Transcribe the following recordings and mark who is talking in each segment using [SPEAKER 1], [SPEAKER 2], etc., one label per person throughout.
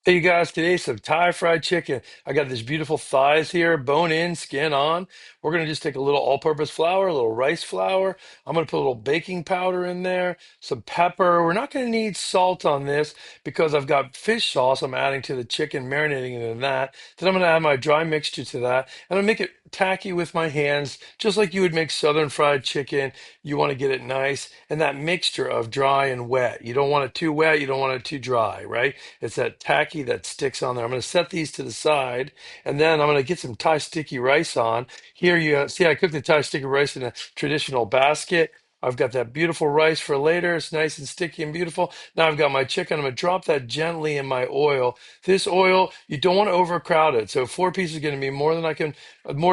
[SPEAKER 1] Hey you guys, today some Thai fried chicken. I got this beautiful thighs here, bone in, skin on. We're gonna just take a little all-purpose flour, a little rice flour. I'm gonna put a little baking powder in there, some pepper. We're not gonna need salt on this because I've got fish sauce I'm adding to the chicken, marinating it in that. Then I'm gonna add my dry mixture to that, and I'll make it tacky with my hands, just like you would make southern fried chicken. You want to get it nice, and that mixture of dry and wet. You don't want it too wet, you don't want it too dry, right? It's that tacky that sticks on there. I'm going to set these to the side, and then I'm going to get some Thai sticky rice on. Here you see I cooked the Thai sticky rice in a traditional basket. I've got that beautiful rice for later. It's nice and sticky and beautiful. Now I've got my chicken. I'm going to drop that gently in my oil. This oil, you don't want to overcrowd it. So four pieces is going to be more than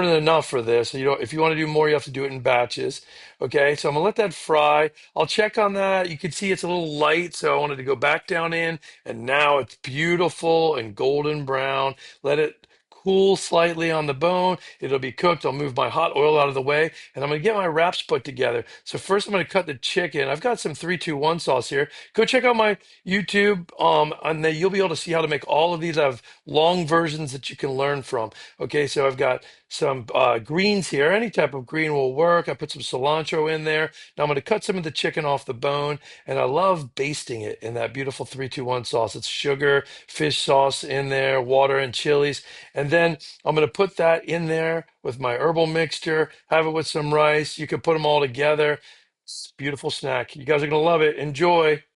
[SPEAKER 1] enough for this. You know, if you want to do more, you have to do it in batches. Okay, so I'm gonna let that fry. I'll check on that. You can see it's a little light, so I wanted to go back down in. And now it's beautiful and golden brown. Let it cool slightly on the bone. It'll be cooked. I'll move my hot oil out of the way and I'm going to get my wraps put together. So first I'm going to cut the chicken. I've got some 3-2-1 sauce here. Go check out my YouTube and then you'll be able to see how to make all of these. I have long versions that you can learn from. Okay, so I've got some greens here. Any type of green will work. I put some cilantro in there. Now I'm going to cut some of the chicken off the bone. And I love basting it in that beautiful 3-2-1 sauce. It's sugar, fish sauce in there, water, and chilies. And then I'm going to put that in there with my herbal mixture, have it with some rice. You can put them all together. It's a beautiful snack. You guys are going to love it. Enjoy.